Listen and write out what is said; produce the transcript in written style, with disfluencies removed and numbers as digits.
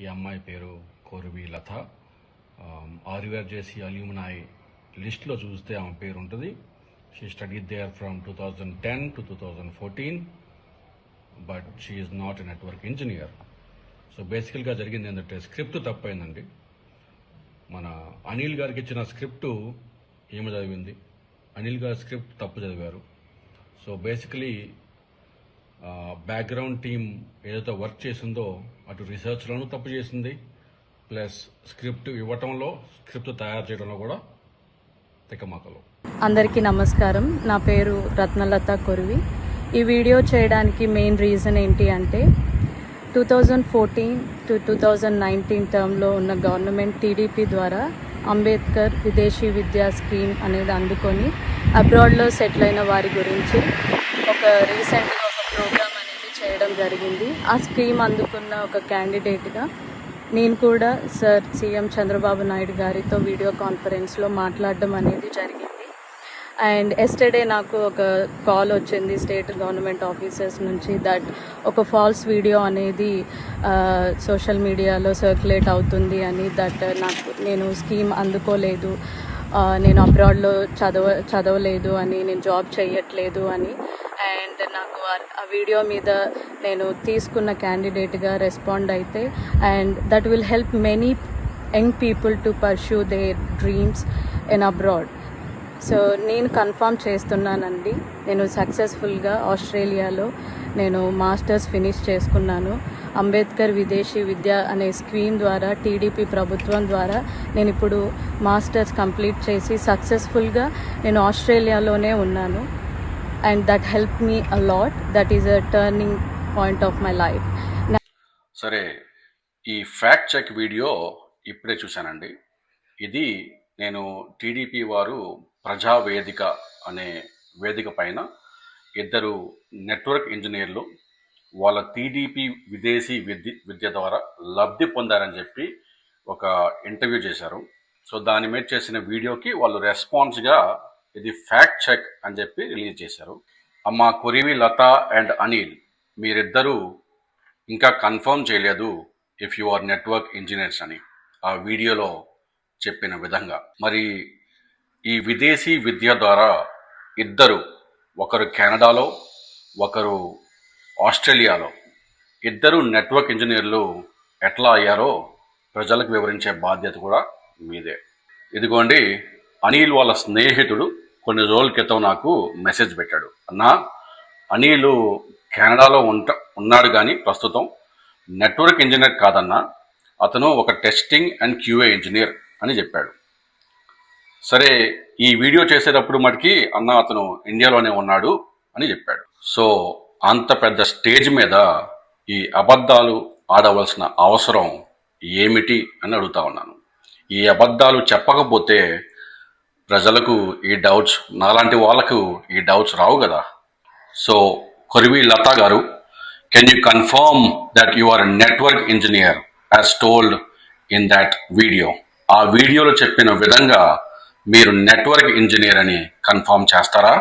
ఈ అమ్మాయి పేరు కొరివి లత. ఆర్యుఆర్జేసీ అల్యూమినాయ్ లిస్ట్లో చూస్తే ఆమె పేరు ఉంటుంది. She study there from 2010 to 2014, but she is not a network engineer. So బేసికల్గా జరిగింది ఏంటంటే స్క్రిప్ట్ తప్పైందండి. మన అనిల్ గారికి ఇచ్చిన స్క్రిప్టు ఏమి చదివింది, అనిల్ గారి స్క్రిప్ట్ తప్పు చదివారు. సో బేసికలీ బ్యాక్గ్రౌండ్ టీమ్ ఏదైతే వర్క్ చేసిందో అటు రీసెర్చ్లోనూ తప్పు చేసింది, ప్లస్ స్క్రిప్ట్ ఇవ్వటంలో, స్క్రిప్ట్ తయారు చేయడంలో కూడా తికమకలు. అందరికీ నమస్కారం. నా పేరు రత్నలత కొరివి. ఈ వీడియో చేయడానికి మెయిన్ రీజన్ ఏంటి అంటే 2014 to 2019 టర్మ్లో ఉన్న గవర్నమెంట్ టీడీపీ ద్వారా అంబేద్కర్ విదేశీ విద్యా స్కీమ్ అనేది అందుకొని అబ్రాడ్లో సెటిల్ అయిన వారి గురించి రీసెంట్గా ఒక ప్రోగ్రామ్ అనేది చేయడం జరిగింది. ఆ స్కీమ్ అందుకున్న ఒక క్యాండిడేట్గా నేను కూడా సార్ సీఎం చంద్రబాబు నాయుడు గారితో వీడియో కాన్ఫరెన్స్లో మాట్లాడడం అనేది జరిగింది. అండ్ ఎస్టర్డే నాకు ఒక కాల్ వచ్చింది స్టేట్ గవర్నమెంట్ ఆఫీసర్స్ నుంచి దట్ ఒక ఫాల్స్ వీడియో అనేది సోషల్ మీడియాలో సర్క్యులేట్ అవుతుంది అని, దట్ నేను స్కీమ్ అందుకోలేదు, నేను అబ్రాడ్లో చదవలేదు అని, నేను జాబ్ చేయట్లేదు అని. అండ్ నాకు ఆ వీడియో మీద నేను తీసుకున్న క్యాండిడేట్గా రెస్పాండ్ అయితే, and that will help many young people to pursue there dreams in abroad. So నేను కన్ఫర్మ్ చేస్తున్నానండి, నేను సక్సెస్ఫుల్గా ఆస్ట్రేలియాలో నేను మాస్టర్స్ ఫినిష్ చేసుకున్నాను. అంబేద్కర్ విదేశీ విద్య అనే స్కీమ్ ద్వారా టీడీపీ ప్రభుత్వం ద్వారా నేను ఇప్పుడు మాస్టర్స్ కంప్లీట్ చేసి సక్సెస్ఫుల్గా నేను ఆస్ట్రేలియాలోనే ఉన్నాను. And that help me a lot. That is a turning point of my life. సరే, ఈ ఫ్యాక్ట్ చెక్ వీడియో ఇప్పుడే చూశానండి. ఇది నేను టీడీపీ వారు ప్రజావేదిక అనే వేదిక పైన ఇద్దరు నెట్వర్క్ ఇంజనీర్లు వాళ్ళ టీడీపీ విదేశీ విద్య ద్వారా లబ్ధి పొందారని చెప్పి ఒక ఇంటర్వ్యూ చేశారు. సో దాని మీద చేసిన వీడియోకి వాళ్ళు రెస్పాన్స్గా ఇది ఫ్యాక్ట్ చెక్ అని చెప్పి రిలీజ్ చేశారు. అమ్మ కొరివి లత అండ్ అనిల్, మీరిద్దరూ ఇంకా కన్ఫర్మ్ చేయలేదు if you are network engineers అని ఆ వీడియోలో చెప్పిన విధంగా. మరి ఈ విదేశీ విద్య ద్వారా ఇద్దరు, ఒకరు కెనడాలో ఒకరు ఆస్ట్రేలియాలో, ఇద్దరు నెట్వర్క్ ఇంజనీర్లు ఎట్లా అయ్యారో ప్రజలకు వివరించే బాధ్యత కూడా మీదే. ఇదిగోండి, అనిల్ వాళ్ళ స్నేహితుడు కొన్ని రోజుల క్రితం నాకు మెసేజ్ పెట్టాడు. అన్నా, అనిల్ కెనడాలో ఉన్నాడు కానీ ప్రస్తుతం నెట్వర్క్ ఇంజనీర్ కాదన్నా, అతను ఒక టెస్టింగ్ అండ్ క్యూఏ ఇంజనీర్ అని చెప్పాడు. సరే, ఈ వీడియో చేసేటప్పుడు మటుకి అన్న అతను ఇండియాలోనే ఉన్నాడు అని చెప్పాడు. సో అంత పెద్ద స్టేజ్ మీద ఈ అబద్ధాలు ఆడవలసిన అవసరం ఏమిటి అని అడుగుతా ఉన్నాను. ఈ అబద్ధాలు చెప్పకపోతే ప్రజలకు ఈ డౌట్స్, నాలాంటి వాళ్ళకు ఈ డౌట్స్ రావు కదా. సో కొరివి లత గారు, can you confirm that you are network engineer as told in that video? ఆ వీడియోలో చెప్పిన విధంగా మీరు నెట్వర్క్ ఇంజనీర్ అని కన్ఫర్మ్ చేస్తారా?